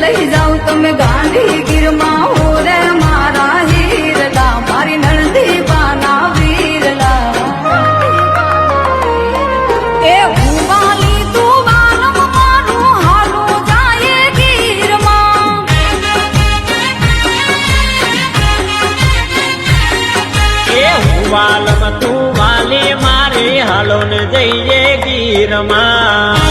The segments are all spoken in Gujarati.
લઈ જાવ તમે ગાંધી ગીરમાં હો રે મારા હીરલા મારી નણદી બાના વીરલા એ હું વાલી તું વાલમ મારું હાલું જાય ગીરમાં એ હું વાલમ તું વાલી મારી હાલો ને જઈએ ગીરમાં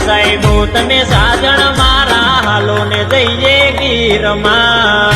સાહેબો તમે સાજણ મારા હાલો ને જઈએ ગીરમાં